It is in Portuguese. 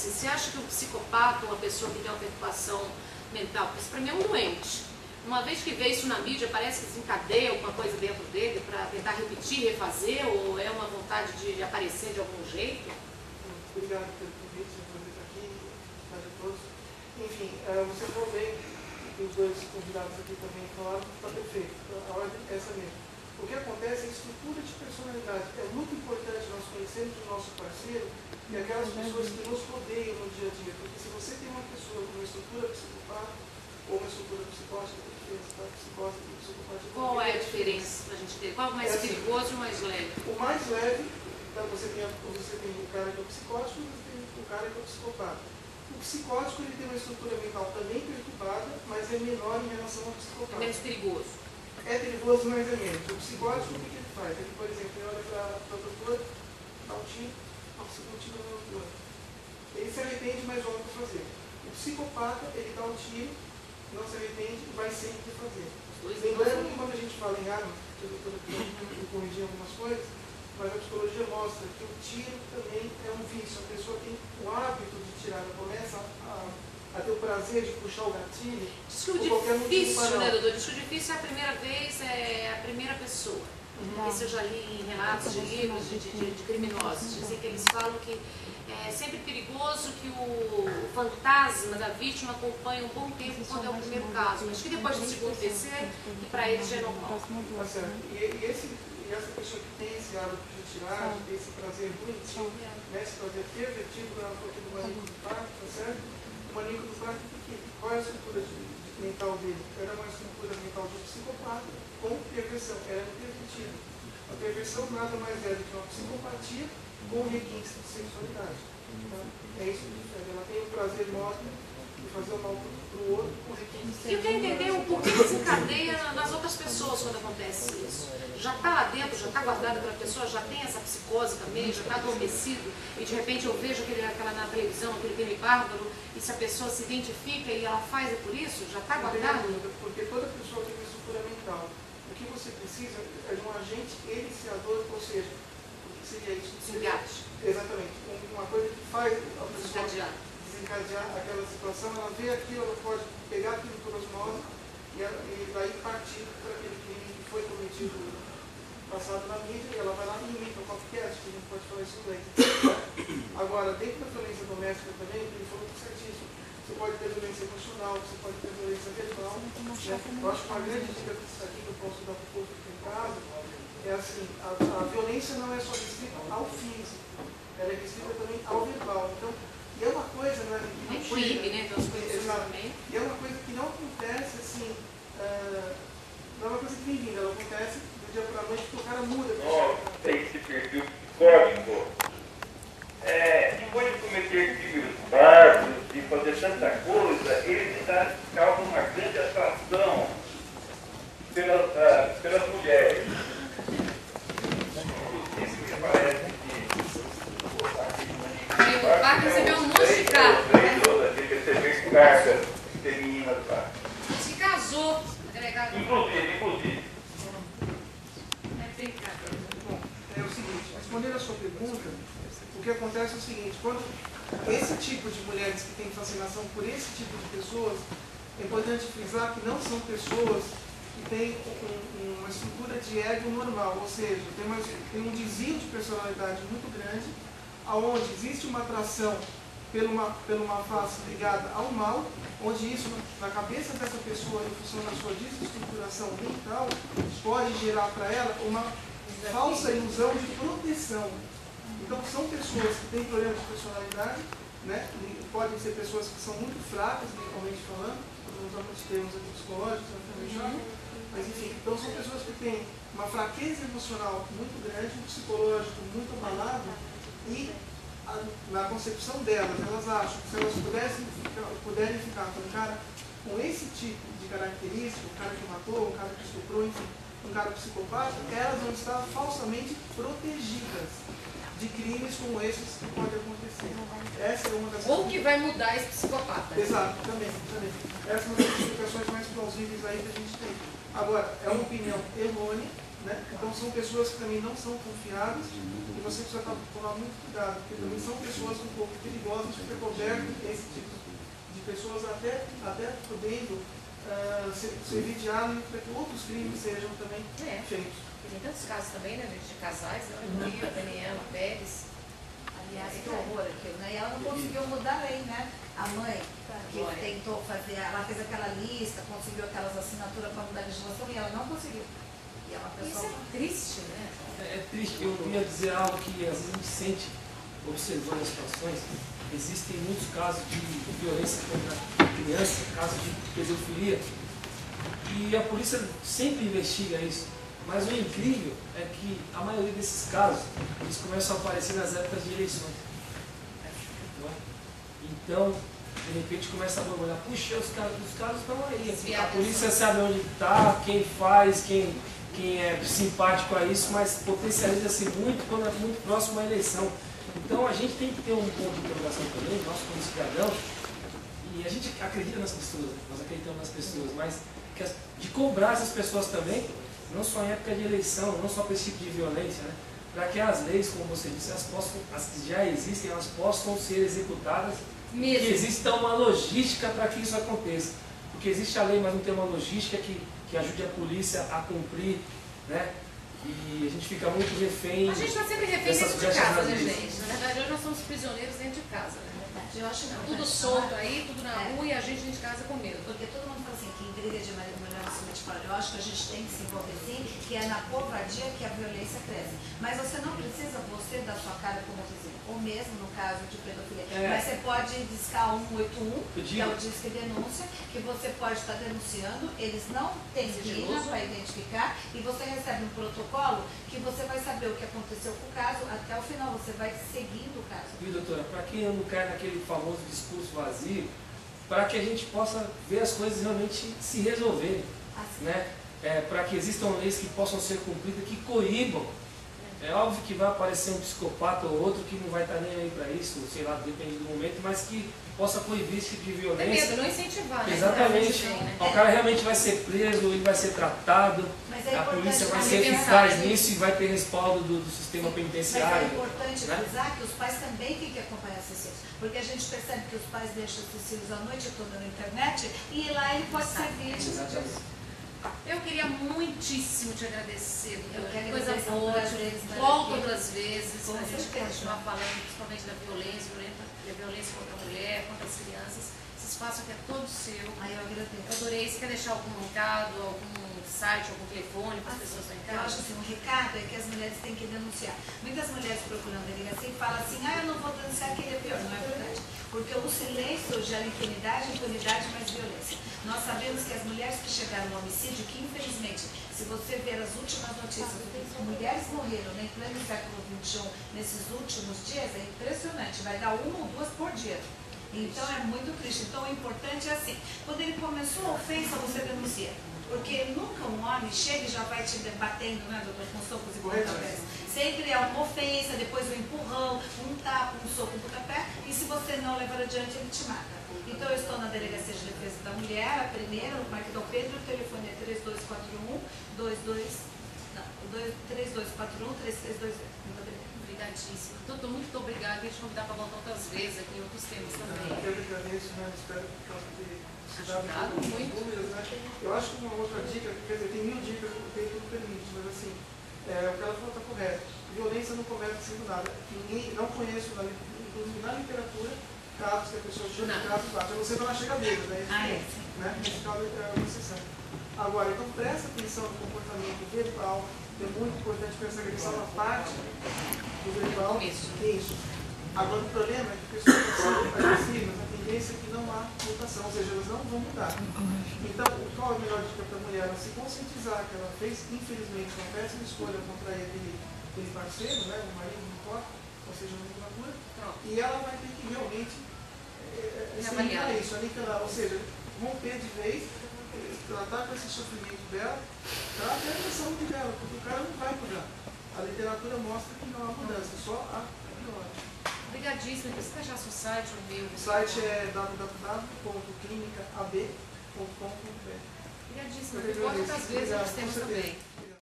acontece? Você acha que o psicopata, uma pessoa que tem uma preocupação mental, porque isso para mim é um doente, uma vez que vê isso na mídia, parece que desencadeia alguma coisa dentro dele para tentar repetir, refazer, ou é uma vontade de aparecer de algum jeito? Obrigado pelo convite, por estar aqui, boa tarde a todos. Enfim, você falou bem, e os dois convidados aqui também falaram, está perfeito, a ordem é essa mesmo. O que acontece é a estrutura de personalidade. É muito importante nós conhecermos o nosso parceiro e aquelas pessoas que nos rodeiam no dia a dia. Porque se você tem uma pessoa com uma estrutura psicopata ou uma estrutura psicótica, tem diferença, tá? Psicose e psicopatia. Qual é a diferença para a gente ter? Qual é o mais perigoso e o mais leve? O mais leve, então você tem o cara que é o psicótico e você tem o cara que é o psicopata. O psicótico ele tem uma estrutura mental também perturbada, mas é menor em relação ao psicopata. É menos perigoso. É perigoso, mas é menos. O psicótico, o que ele faz? Ele, por exemplo, ele olha para a doutora, dá um tiro, o segundo tiro na doutora. Ele se arrepende, mas volta a fazer. O psicopata, ele dá um tiro, não se arrepende e vai sempre fazer. Lembrando que quando a gente fala em arma, a doutora corrigir algumas coisas, mas a psicologia mostra que o tiro também é um vício. A pessoa tem o hábito de tirar, ela começa a ter o prazer de puxar o gatilho. Diz que o difícil, né, doutor? Diz que o difícil é a primeira vez, é a primeira pessoa. Isso eu já li em relatos de livros de criminosos. Dizem que eles falam que é sempre perigoso que o fantasma da vítima acompanhe um bom tempo quando é o primeiro caso. Mas que depois do segundo e terceiro, que para eles já é normal. Tá certo. E essa pessoa que tem esse hábito de tirar, de ter esse prazer bonitinho, né, esse prazer pervertido na foto do maníaco do parque, tá certo? O maníaco do parque, qual é a estrutura mental dele? Era uma estrutura mental de psicopata com perversão, era pervertida. A perversão nada mais é do que uma psicopatia com requinte de sexualidade. Tá? É isso que difere. Ela tem o prazer enorme de fazer o mal para o outro com requinte de sexualidade. E eu quero entender o porquê desencadeia nas outras pessoas quando acontece isso. Já está lá dentro, já está guardado pela pessoa, já tem essa psicose também, já está adormecido, e de repente eu vejo aquela na televisão, aquele crime bárbaro, e se a pessoa se identifica e ela faz é por isso? Já está guardado? Porque toda pessoa tem uma estrutura mental. O que você precisa é de um agente iniciador, ou seja, o que seria isso? Engate. Exatamente. Uma coisa que faz a pessoa desencadear aquela situação, ela vê aquilo, ela pode pegar aquilo por osmose e daí partir para aquele crime que foi cometido passado na mídia, e ela vai lá e imita o copycat, que a gente pode falar isso em inglês. Agora, dentro da violência doméstica também, ele falou que certíssimo. Você pode ter violência emocional, você pode ter violência verbal. Né? Eu acho que uma grande dica aqui que eu posso dar para o povo que tem em casa é assim, a violência não é só restrita ao físico, ela é restrita também ao verbal. Então, e é uma coisa, né? É crime, né? Então, as coisas também. E é uma coisa que não acontece assim, não é uma coisa que vem vindo, ela acontece do dia para a noite porque o cara muda. Tem esse perfil psicótico. Depois de cometer crimes bárbaros, de fazer tanta coisa, ele causa uma grande atração pelas mulheres. Isso me parece que O Parque recebeu um monte de cartas. Ele recebeu cartas femininas lá. Se casou, delegado. Inclusive. Bom, é o seguinte, respondendo a sua pergunta, o que acontece é o seguinte, quando esse tipo de mulheres que têm fascinação por esse tipo de pessoas, é importante frisar que não são pessoas que têm uma estrutura de ego normal, ou seja, tem um desvio de personalidade muito grande, onde existe uma atração por uma face ligada ao mal, onde isso, na cabeça dessa pessoa, em função da sua desestruturação mental, pode gerar para ela uma falsa ilusão de proteção. Então, são pessoas que têm problemas de personalidade, né? Podem ser pessoas que são muito fracas, mentalmente falando, não usar muitos termos aqui psicológicos, mas enfim, então são pessoas que têm uma fraqueza emocional muito grande, um psicológico muito abalado, e na concepção delas, elas acham que se elas puderem ficar com um cara com esse tipo de característica, um cara que matou, um cara que estuprou, enfim, um cara psicopata, elas vão estar falsamente protegidas de crimes como esses que podem acontecer. Essa é uma das... Ou que vai mudar esse psicopata. Exato, também. Essa é uma das explicações mais plausíveis aí que a gente tem. Agora, é uma opinião errônea, né? Então são pessoas que também não são confiáveis e você precisa tomar muito cuidado, porque também são pessoas um pouco perigosas, fica coberto esse tipo de pessoas até podendo servir de arma para que outros crimes sejam também feitos. Tem tantos casos também, né, de casais, a Daniela Pérez. Aliás, que horror aquilo, né? E ela não conseguiu mudar a lei, né? A mãe que tentou fazer, ela fez aquela lista, conseguiu aquelas assinaturas para mudar a legislação e ela não conseguiu. E é uma pessoa... Isso é triste, né? É triste. Eu ia dizer algo que às vezes a gente sente observando as situações. Existem muitos casos de violência contra criança, casos de pedofilia. E a polícia sempre investiga isso. Mas o incrível é que a maioria desses casos, eles começam a aparecer nas épocas de eleições. Então, de repente começa a borbulhar, puxa, os casos estão aí. A polícia sabe onde está, quem faz, quem é simpático a isso, mas potencializa-se muito quando é muito próximo à eleição. Então a gente tem que ter um ponto de interrogação também, nós como cidadãos, e a gente acredita nas pessoas, nós acreditamos nas pessoas, mas de cobrar essas pessoas também, não só em época de eleição, não só para esse tipo de violência, né? Para que as leis, como você disse, as que já existem, elas possam ser executadas, que exista uma logística para que isso aconteça. Porque existe a lei, mas não tem uma logística que ajude a polícia a cumprir, né? E a gente fica muito refém. A gente está sempre refém dentro de casa, né, gente? Na verdade, hoje nós somos prisioneiros dentro de casa, né? Eu acho que tudo solto aí, tudo na rua e a gente dentro de casa com medo. Porque todo mundo fala assim, que em briga de marido e mulher não se mete fora. Eu acho que a gente tem que se envolver sim, que é na covardia que a violência cresce. Mas você não precisa, você, dar sua cara como vizinho, ou mesmo no caso de pedofilia. Mas você pode discar 181, que é o Disque Denúncia, que você pode estar denunciando, eles não têm sigilo para identificar, e você recebe um protocolo que você vai saber o que aconteceu com o caso, até o final, você vai seguindo o caso. Viu, doutora, para quem não cai naquele famoso discurso vazio, para que a gente possa ver as coisas realmente se resolverem, né? Para que existam leis que possam ser cumpridas, que coíbam. É óbvio que vai aparecer um psicopata ou outro que não vai estar nem aí para isso, sei lá, depende do momento, mas que possa coibir esse tipo de violência. Tem medo, não incentivar, né? Exatamente. O cara realmente vai ser preso, ele vai ser tratado, a polícia vai ser eficaz nisso e vai ter respaldo do sistema penitenciário. Mas é importante frisar que os pais também têm que acompanhar esses filhos, porque a gente percebe que os pais deixam esses filhos a noite toda na internet e lá ele pode ser vítima disso. Eu queria muitíssimo te agradecer, coisa boa, volta outras vezes, para a gente continuar falando principalmente da violência contra a mulher, contra as crianças. Esse espaço aqui é todo seu. Eu agradeço. Eu adorei. Você quer deixar algum recado, algum site, algum telefone para as pessoas estão em casa? Eu acho assim, um recado é que as mulheres têm que denunciar. Muitas mulheres procuram delegacia e falam assim, eu não vou denunciar que ele é pior. Não é verdade. Porque o silêncio gera impunidade, mais violência. Nós sabemos que as mulheres que chegaram ao homicídio, que infelizmente, se você ver as últimas notícias, mulheres morreram em pleno século XXI, nesses últimos dias, é impressionante, vai dar 1 ou 2 por dia. Então é muito triste. Então o importante é assim, quando ele começou a ofensa, você denuncia. Porque nunca um homem chega e já vai te batendo, né, doutor, com socos e pontapés. Sempre é uma ofensa, depois um empurrão, um tapa, um soco, um pontapé, e se você não levar adiante, ele te mata. Então eu estou na Delegacia de Defesa da Mulher, a primeira, no Parque Dom Pedro, o telefone é 3241-3328. Obrigadíssimo. Muito obrigada. Queria te convidar para voltar outras vezes aqui em outros temas também. Eu que agradeço, né? Espero que eu tenha ajudado muito. Dúvidas, né? Eu acho que uma outra dica, quer dizer, tem 1000 dicas que o tempo não permite, mas assim, o que ela falou está correto. Violência não começa sendo nada. Ninguém, não conheço, inclusive na literatura, casos que a pessoa chega de casos bate. A não ser quando ela chega bêbada, né? Nesse caso é uma exceção. Agora, então presta atenção no comportamento verbal. É muito importante prestar atenção na parte do verbal. Isso. Agora, o problema é que pessoas que são agressivas, a tendência é que não há mutação, ou seja, elas não vão mudar. Então, qual é a melhor dica para a mulher? Ela se conscientizar que ela fez, infelizmente, uma péssima escolha contra aquele parceiro, né, o marido, não importa, ou seja, uma literatura, e ela vai ter que realmente aniquilar isso, ou seja, romper de vez, tratar com esse sofrimento dela, para ter a saúde dela, porque o cara não vai mudar. A literatura mostra que não há mudança, só a pior. Obrigadíssima. Você vai achar seu site, o meu? O site é www.clinicab.com.br. Obrigadíssima. Volta outras vezes, nós temos também.